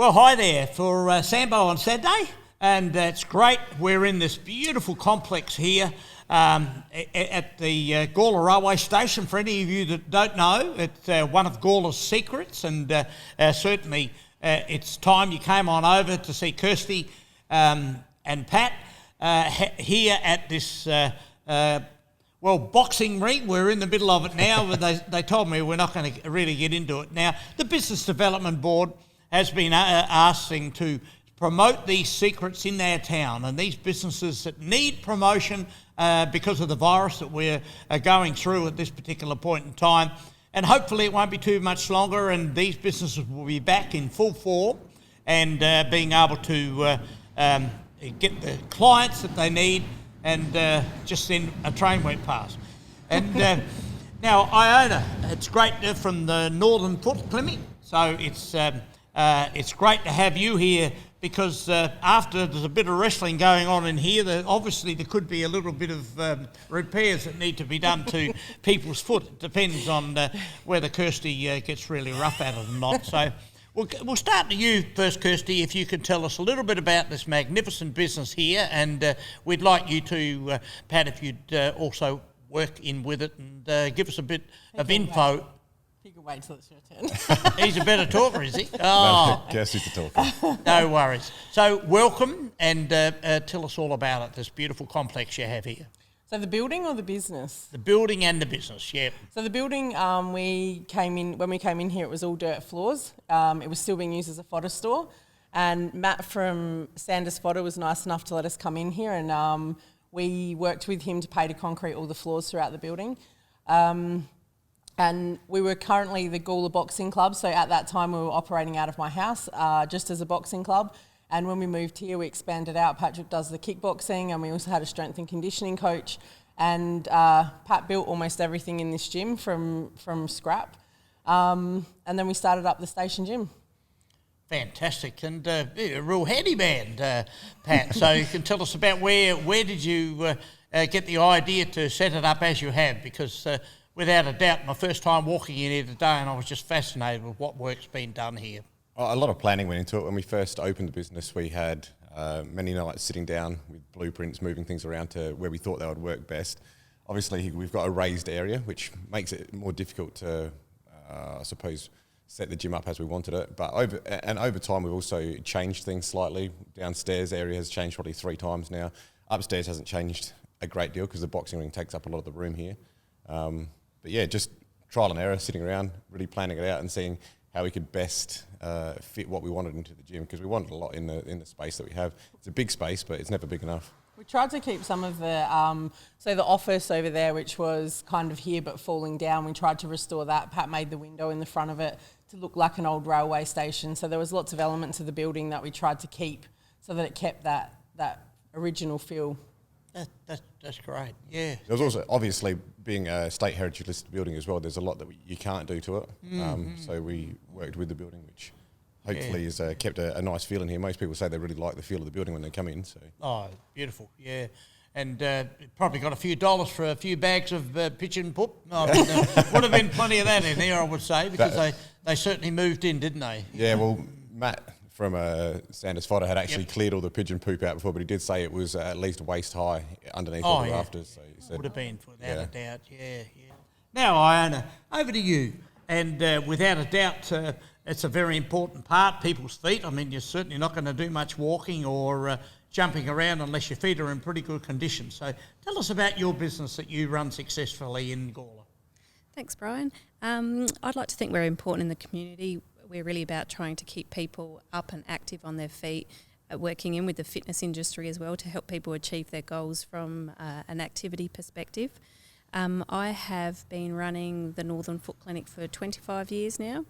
Well, hi there for Sambo on Saturday, and it's great. We're in this beautiful complex here at the Gawler Railway Station. For any of you that don't know, it's one of Gawler's secrets, and certainly it's time you came on over to see Kirsty and Pat here at this boxing ring. We're in the middle of it now, but they told me we're not going to really get into it now. The Business Development Board has been asking to promote these secrets in their town, and these businesses that need promotion because of the virus that we're going through at this particular point in time. And hopefully it won't be too much longer, and these businesses will be back in full form and being able to get the clients that they need, and just then a train went past. And now Iona, it's great from the Northern Foot Clinic, so it's great to have you here, because after there's a bit of wrestling going on in here, obviously there could be a little bit of repairs that need to be done to people's foot. It depends on whether Kirsty gets really rough at it or not. So we'll start to you first, Kirsty, if you can tell us a little bit about this magnificent business here, and we'd like you to, Pat, if you'd also work in with it and give us a bit of info. You can wait till it's your turn. He's a better talker, is he? Oh, no, Kirsty's the talker. No worries. So welcome, and tell us all about it, this beautiful complex you have here. So the building or the business? The building and the business, yeah. So the building, when we came in here, it was all dirt floors. It was still being used as a fodder store. And Matt from Sanders Fodder was nice enough to let us come in here, and we worked with him to pay to concrete all the floors throughout the building. And we were currently the Gawler Boxing Club, so at that time we were operating out of my house just as a boxing club. And when we moved here, we expanded out. Patrick does the kickboxing, and we also had a strength and conditioning coach. And Pat built almost everything in this gym from scrap. And then we started up the Station Gym. Fantastic, and a real handy man, Pat. So you can tell us about where did you get the idea to set it up as you have, because without a doubt, my first time walking in here today, and I was just fascinated with what work's been done here. A lot of planning went into it. When we first opened the business, we had many nights sitting down with blueprints, moving things around to where we thought they would work best. Obviously, we've got a raised area, which makes it more difficult to, I suppose, set the gym up as we wanted it. But over time, we've also changed things slightly. Downstairs area has changed probably 3 times now. Upstairs hasn't changed a great deal because the boxing ring takes up a lot of the room here. But yeah, just trial and error, sitting around, really planning it out and seeing how we could best fit what we wanted into the gym, because we wanted a lot in the space that we have. It's a big space, but it's never big enough. We tried to keep some of the, so the office over there, which was kind of here but falling down, we tried to restore that. Pat made the window in the front of it to look like an old railway station. So there was lots of elements of the building that we tried to keep so that it kept that original feel. That's great, yeah. There's also, obviously, being a state heritage listed building as well, there's a lot that you can't do to it. So we worked with the building, which hopefully has kept a nice feel in here. Most people say they really like the feel of the building when they come in. So. Oh, beautiful, yeah. And probably got a few dollars for a few bags of pitch and poop. Oh, would have been plenty of that in there, I would say, because they certainly moved in, didn't they? Yeah, well, Matt from Sanders Fodder had actually cleared all the pigeon poop out before, but he did say it was at least waist high underneath all the rafters. So he said, would have been, without a doubt, yeah. Now, Iona, over to you. And without a doubt, it's a very important part, people's feet. I mean, you're certainly not going to do much walking or jumping around unless your feet are in pretty good condition. So tell us about your business that you run successfully in Gawler. Thanks, Brian. I'd like to think we're important in the community. We're really about trying to keep people up and active on their feet, working in with the fitness industry as well to help people achieve their goals from an activity perspective. I have been running the Northern Foot Clinic for 25 years now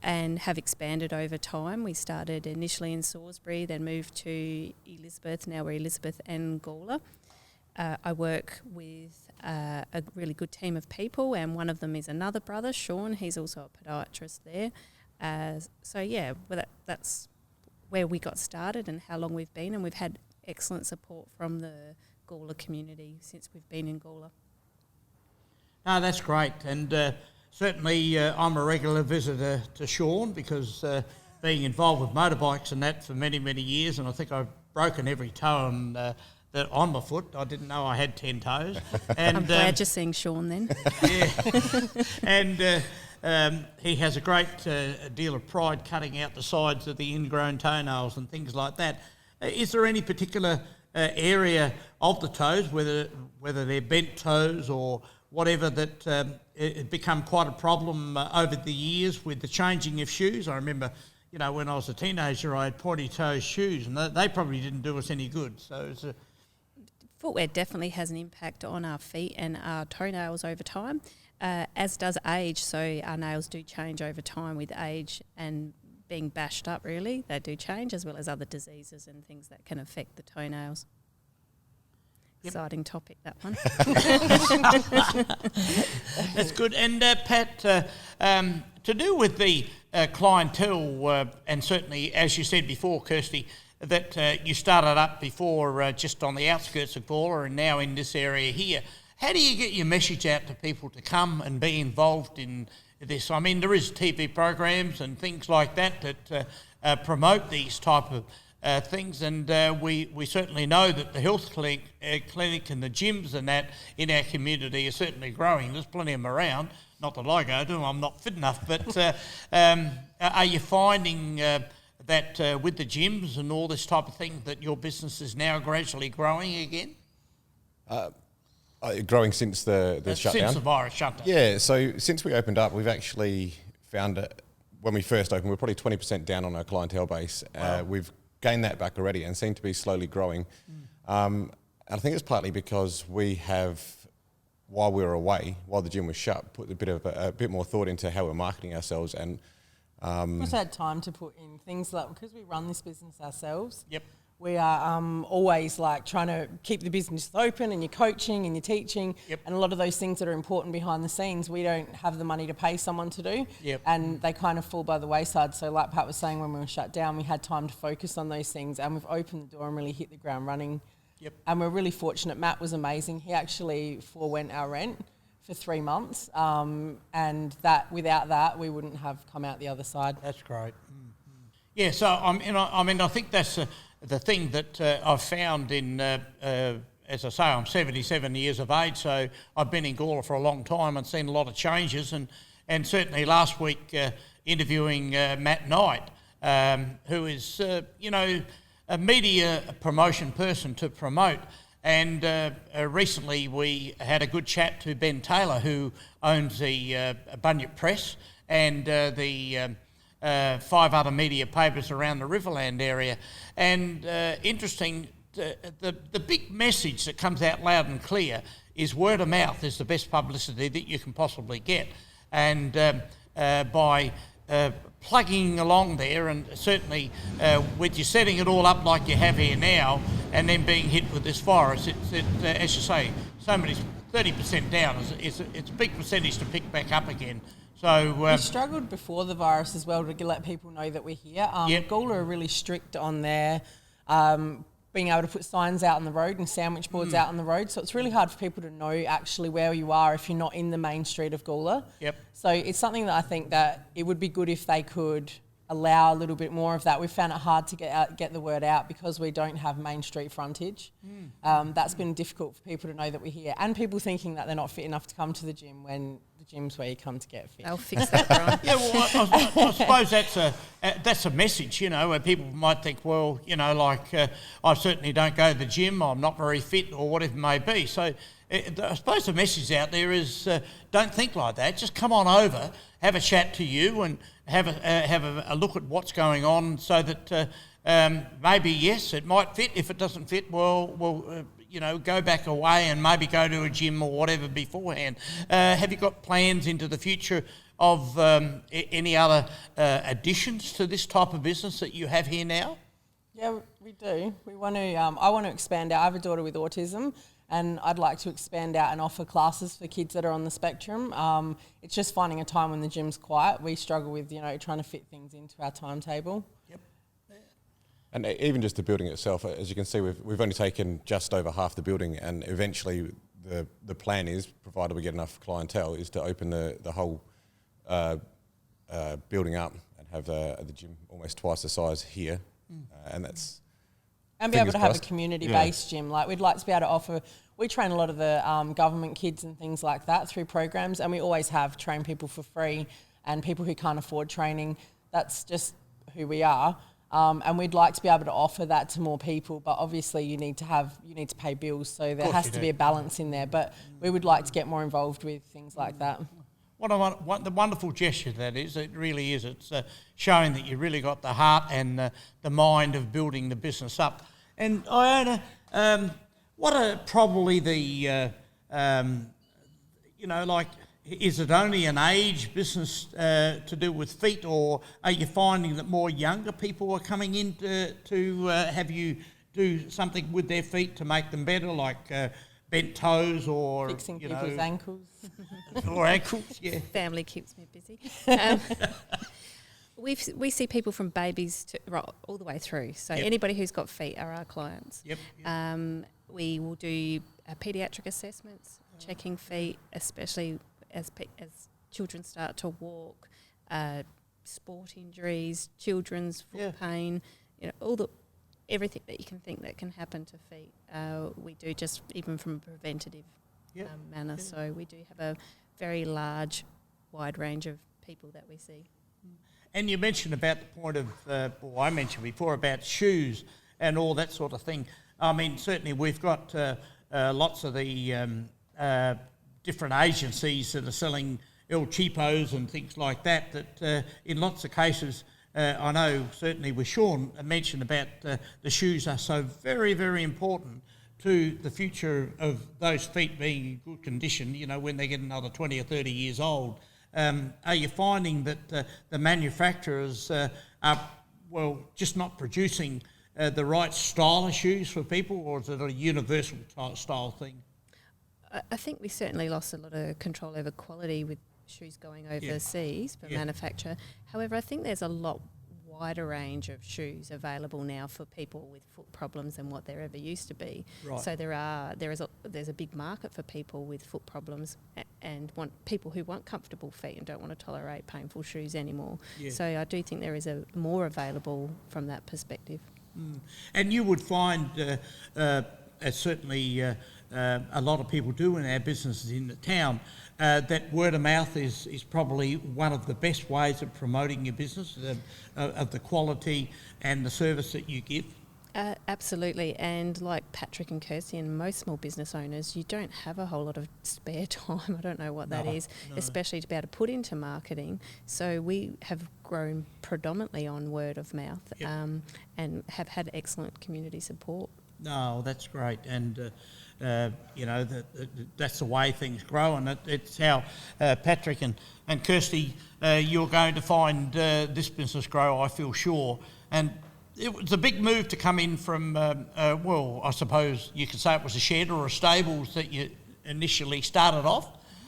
and have expanded over time. We started initially in Salisbury, then moved to Elizabeth. Now we're Elizabeth and Gawler. I work with a really good team of people, and one of them is another brother, Sean. He's also a podiatrist there. That's where we got started and how long we've been, and we've had excellent support from the Gawler community since we've been in Gawler. No, that's great, and certainly I'm a regular visitor to Sean because being involved with motorbikes and that for many, many years, and I think I've broken every toe on my foot. I didn't know I had 10 toes. And, I'm glad you're seeing Sean then. Yeah. And he has a great deal of pride cutting out the sides of the ingrown toenails and things like that. Is there any particular area of the toes, whether they're bent toes or whatever, that it become quite a problem over the years with the changing of shoes? I remember, when I was a teenager, I had pointy-toe shoes, and they probably didn't do us any good. So it's footwear definitely has an impact on our feet and our toenails over time, as does age. So our nails do change over time with age and being bashed up, really. They do change, as well as other diseases and things that can affect the toenails. Yep. Exciting topic, that one. That's good. And Pat, to do with the clientele, and certainly, as you said before, Kirsty, that you started up before just on the outskirts of Gawler and now in this area here. How do you get your message out to people to come and be involved in this? I mean, there is TV programs and things like that promote these type of things, and we certainly know that the health clinic and the gyms and that in our community are certainly growing. There's plenty of them around. Not that I go to them, I'm not fit enough, but are you finding that with the gyms and all this type of thing that your business is now gradually growing again? Growing since the shutdown? Since the virus shutdown. Yeah, so since we opened up, we've actually found when we first opened, we were probably 20% down on our clientele base. Wow. We've gained that back already and seem to be slowly growing. And I think it's partly because we have, while we were away, while the gym was shut, put a bit more thought into how we're marketing ourselves. And we also had time to put in things like, because we run this business ourselves. Yep. We are always like trying to keep the business open, and you're coaching and you're teaching, and a lot of those things that are important behind the scenes, we don't have the money to pay someone to do, and they kind of fall by the wayside. So like Pat was saying, when we were shut down, we had time to focus on those things, and we've opened the door and really hit the ground running. And we're really fortunate. Matt was amazing. He actually forewent our rent for 3 months, and without that, we wouldn't have come out the other side. That's great. Mm-hmm. Yeah, so I think that's the thing that I've found in, as I say, I'm 77 years of age, so I've been in Gawler for a long time and seen a lot of changes, and certainly last week interviewing Matt Knight, who is, a media promotion person to promote. And recently we had a good chat to Ben Taylor, who owns the Bunyip Press and the 5 other media papers around the Riverland area. And interesting, the big message that comes out loud and clear is word of mouth is the best publicity that you can possibly get. And by plugging along there, and certainly with you setting it all up like you have here now, and then being hit with this virus, it's as you say, so many 30% down. It's a big percentage to pick back up again. So we struggled before the virus as well to let people know that we're here. Gawler are really strict on their being able to put signs out on the road and sandwich boards out on the road. So it's really hard for people to know actually where you are if you're not in the main street of Gawler. So it's something that I think that it would be good if they could allow a little bit more of that. We've found it hard to get the word out because we don't have main street frontage. That's been difficult for people to know that we're here, and people thinking that they're not fit enough to come to the gym when the gym's where you come to get fit. I'll fix that, Brian. Yeah, well, I suppose that's a message, where people might think, well, I certainly don't go to the gym, I'm not very fit, or whatever it may be. So I suppose the message out there is don't think like that. Just come on over, have a chat to you, and have a look at what's going on, so that maybe, yes, it might fit. If it doesn't fit, well, go back away and maybe go to a gym or whatever beforehand. Have you got plans into the future of any other additions to this type of business that you have here now? Yeah, we do. We want to. I want to expand out. I have a daughter with autism, and I'd like to expand out and offer classes for kids that are on the spectrum. It's just finding a time when the gym's quiet. We struggle with, trying to fit things into our timetable. And even just the building itself, as you can see, we've only taken just over half the building, and eventually the plan is, provided we get enough clientele, is to open the whole building up and have the gym almost twice the size here, and that's. And be able to have a crossed. community-based gym. Like, we'd like to be able to offer... We train a lot of the government kids and things like that through programs, and we always have trained people for free and people who can't afford training. That's just who we are. And we'd like to be able to offer that to more people, but obviously you need to pay bills, so there has to be a balance in there. But we would like to get more involved with things like that. What the wonderful gesture that is, it really is. It's showing that you really got the heart and the mind of building the business up. And Iona, what are probably the, is it only an age business to do with feet, or are you finding that more younger people are coming in to have you do something with their feet to make them better, like bent toes or... Fixing people's ankles. Or ankles, yeah. Family keeps me busy. We see people from babies all the way through. So anybody who's got feet are our clients. Yep. We will do paediatric assessments, checking feet, especially as children start to walk, sport injuries, children's foot pain, everything that you can think that can happen to feet. We do just even from a preventative manner. So we do have a very large, wide range of people that we see. And you mentioned about the point of, I mentioned before about shoes and all that sort of thing. I mean, certainly we've got lots of the different agencies that are selling El Cheapos and things like that, that in lots of cases, I know certainly with Sean mentioned about the shoes are so very, very important to the future of those feet being in good condition, when they get another 20 or 30 years old. Are you finding that the manufacturers are, just not producing the right style of shoes for people, or is it a universal style thing? I think we certainly lost a lot of control over quality with shoes going overseas for manufacture. However, I think there's a lot wider range of shoes available now for people with foot problems than what there ever used to be. Right. So there's a big market for people with foot problems and people who want comfortable feet and don't want to tolerate painful shoes anymore. Yeah. So I do think there is more available from that perspective. And you would find, certainly a lot of people do in our businesses in the town, that word of mouth is probably one of the best ways of promoting your business, of the quality and the service that you give. Absolutely, and like Patrick and Kirsty and most small business owners, you don't have a whole lot of spare time. I don't know what that is, especially to be able to put into marketing. So we have grown predominantly on word of mouth, and have had excellent community support. No, that's great, and that's the way things grow, and it's how Patrick and Kirsty, you're going to find this business grow, I feel sure. And it was a big move to come in from, I suppose you could say it was a shed or a stables that you initially started off.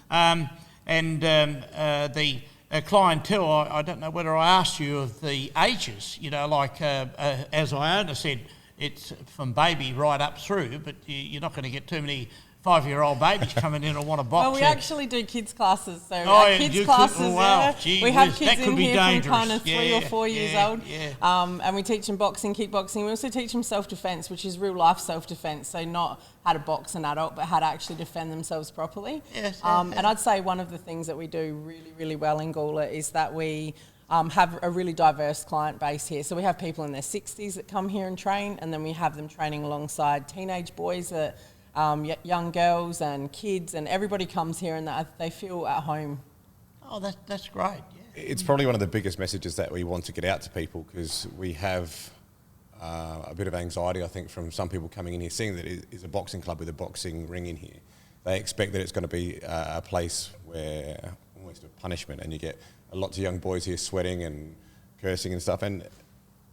The clientele, I don't know whether I asked you of the ages, as Iona said, it's from baby right up through, but you're not going to get too many 5-year-old babies coming in and want to box. Well, we actually do kids classes, so kids classes. We have kids in here from kind of 3 or 4 years old, and we teach them boxing, kickboxing. We also teach them self-defense, which is real life self-defense. So not how to box an adult, but how to actually defend themselves properly. And I'd say one of the things that we do really, really well in Gawler is that we have a really diverse client base here. So we have people in their 60s that come here and train, and then we have them training alongside teenage boys, young girls and kids, and everybody comes here and they feel at home. Oh, that's great. Yeah. It's probably one of the biggest messages that we want to get out to people, because we have a bit of anxiety, I think, from some people coming in here, seeing that it is a boxing club with a boxing ring in here. They expect that it's going to be a place where almost a punishment, and you get lots of young boys here sweating and cursing and stuff, and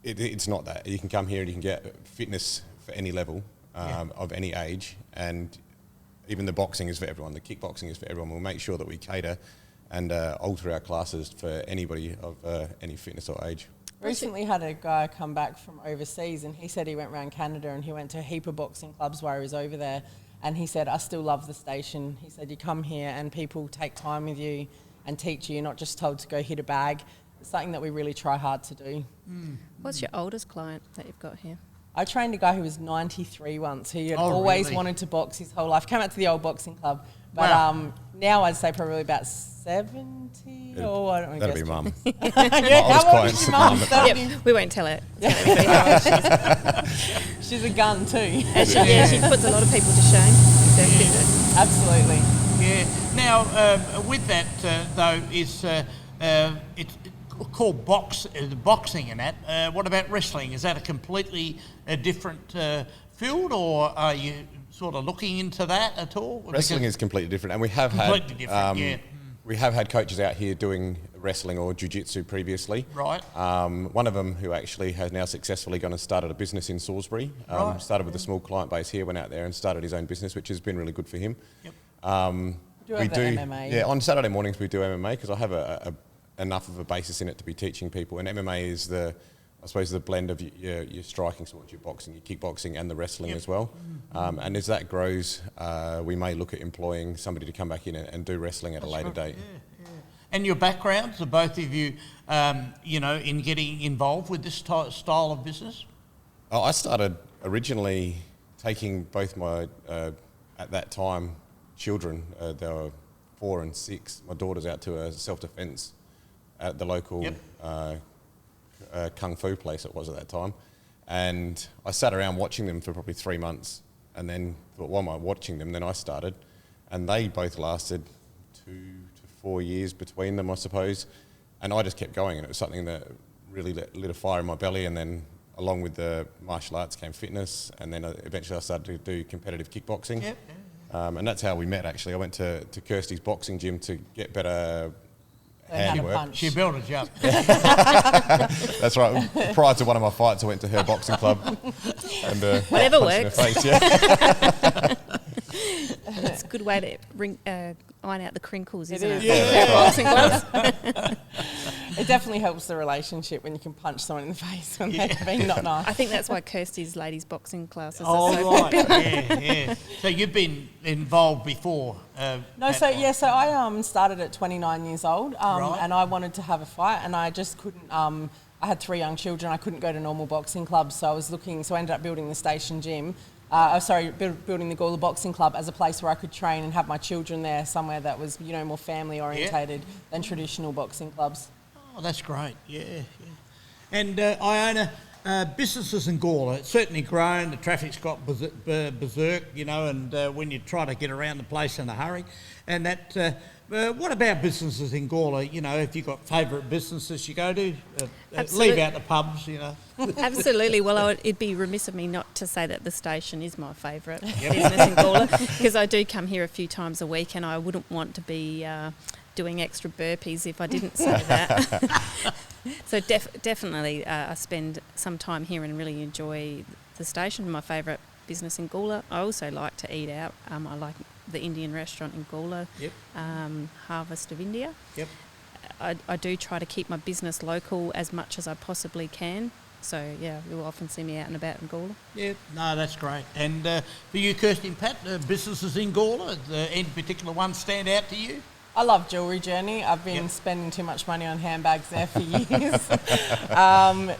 it's not that. You can come here and you can get fitness for any level, of any age, and even the boxing is for everyone, the kickboxing is for everyone. We'll make sure that we cater and alter our classes for anybody of any fitness or age. Recently had a guy come back from overseas, and he said he went around Canada and he went to a heap of boxing clubs while he was over there, and he said, I still love the station. He said, you come here and people take time with you and teach you. You're not just told to go hit a bag. something that we really try hard to do. What's your oldest client that you've got here? I trained a guy who was 93 once, who had Oh, always really? wanted to box his whole life. Came out to the old boxing club, but Wow. now I'd say probably about 70. Or I don't know. That'd be mum. Yeah, oldest how old client's is the your mum? mum. 70. Yep, we won't tell her. She's a gun too. And she puts a lot of people to shame with their fitness. Absolutely. Yeah. Now, with that though, is it's called boxing and that. What about wrestling? Is that a completely different field, or are you sort of looking into that at all? Wrestling is completely different, and we have Completely different, yeah. We have had coaches out here doing wrestling or jiu-jitsu previously. Right. One of them who actually has now successfully gone and started a business in Salisbury. Right. Started with a small client base here, went out there and started his own business, which has been really good for him. Yep. Do have the MMA. Yeah, on Saturday mornings we do MMA because I have enough of a basis in it to be teaching people. And MMA is I suppose the blend of your striking sports, your boxing, your kickboxing, and the wrestling as well. And as that grows, we may look at employing somebody to come back in and do wrestling at a later date. And your backgrounds, are both of you, in getting involved with this style of business? Oh, I started originally taking both my, at that time, children, they were 4 and 6, my daughters out to a self-defence at the local kung fu place it was at that time. And I sat around watching them for probably 3 months and then thought, why am I watching them? Then I started. And they both lasted 2 to 4 years between them, I suppose. And I just kept going, and it was something that really lit a fire in my belly. And then along with the martial arts came fitness, and then eventually I started to do competitive kickboxing. Yep. And that's how we met, actually. I went to Kirsty's boxing gym to get better Learn how to handwork. punch. She built a jump. That's right. Prior to one of my fights, I went to her boxing club. And, Whatever punched in her works. face, yeah. It's a good way to iron out the crinkles, isn't it? Yeah. Boxing gloves. It definitely helps the relationship when you can punch someone in the face when they've been not nice. I think that's why Kirsty's ladies boxing classes are Oh, so right. Yeah. So you've been involved before? No, so I started at 29 years old, Right. and I wanted to have a fight, and I just couldn't. I had 3 young children. I couldn't go to normal boxing clubs, so I was looking. So I ended up building the Station Gym. Building the Gawler Boxing Club as a place where I could train and have my children there, somewhere that was more family orientated than traditional boxing clubs. Oh, that's great. Yeah. And Iona, businesses in Gawler, it's certainly grown. The traffic's got berserk, and when you try to get around the place in a hurry. And that, what about businesses in Gawler? If you've got favourite businesses you go to, leave out the pubs, Absolutely. Well, it'd be remiss of me not to say that the station is my favourite business in Gawler, because I do come here a few times a week, and I wouldn't want to be doing extra burpees if I didn't say that. So definitely I spend some time here and really enjoy the station. My favourite business in Gawler. I also like to eat out. I like the Indian restaurant in Gawler, Harvest of India. Yep. I do try to keep my business local as much as I possibly can. So, you'll often see me out and about in Gawler. Yeah, no, that's great. And for you, Kirsty Pat, businesses in Gawler, any particular ones stand out to you? I love Jewellery Journey. I've been spending too much money on handbags there for years.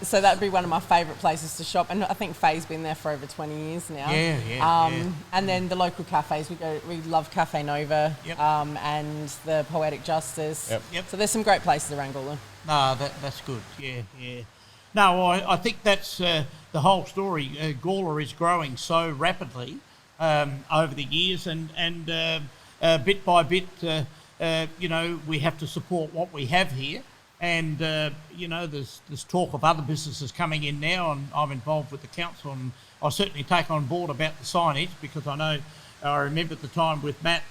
So that'd be one of my favourite places to shop. And I think Faye's been there for over 20 years now. Yeah. And then the local cafes, we love Cafe Nova and the Poetic Justice. Yep. So there's some great places around Gawler. No, that's good. Yeah. No, I think that's the whole story. Gawler is growing so rapidly over the years, and bit by bit, we have to support what we have here. And, there's talk of other businesses coming in now, and I'm involved with the council, and I certainly take on board about the signage, because I remember at the time with Matt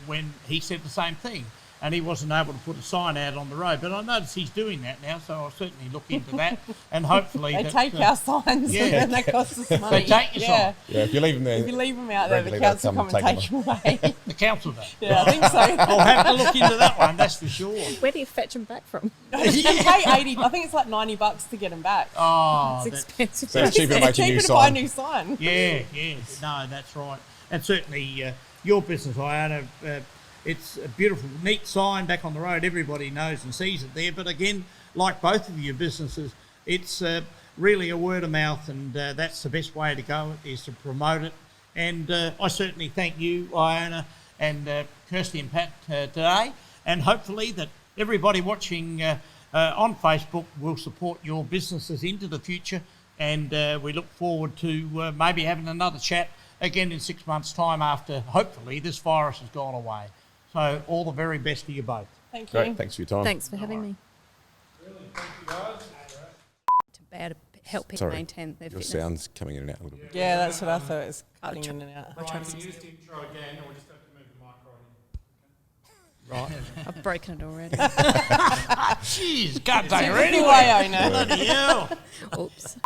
when he said the same thing. And he wasn't able to put a sign out on the road. But I notice he's doing that now, so I'll certainly look into that. And hopefully... They take our signs and they cost us money. They take your sign. Yeah, if you leave them there... If you leave them out there, the regularly, council come and take them away. The council does. Yeah, I think so. I'll have to look into that one, that's for sure. Where do you fetch them back from? You pay 80, I think it's like $90 to get them back. Oh, It's expensive. So it's cheaper to make a new cheaper to buy a sign. new sign. yeah. No, that's right. And certainly your business, Iona, it's a beautiful, neat sign back on the road. Everybody knows and sees it there. But again, like both of your businesses, it's really a word of mouth, and that's the best way to go, is to promote it. And I certainly thank you, Iona, and Kirsty and Pat today, and hopefully that everybody watching on Facebook will support your businesses into the future, and we look forward to maybe having another chat again in 6 months' time after, hopefully, this virus has gone away. So all the very best to you both. Thank you. Great, thanks for your time. Thanks for having me. Really, thank you guys. To be able to help people Sorry, maintain their your fitness. sound's coming in and out a little bit. Yeah, that's what I thought. It was cutting in and out. I'll try to Brian, fix can you it. just intro again, or we just have to move the mic right in? Right. I've broken it already. Jeez, can't take her Typical anyway. Iona. Bloody hell. Oops.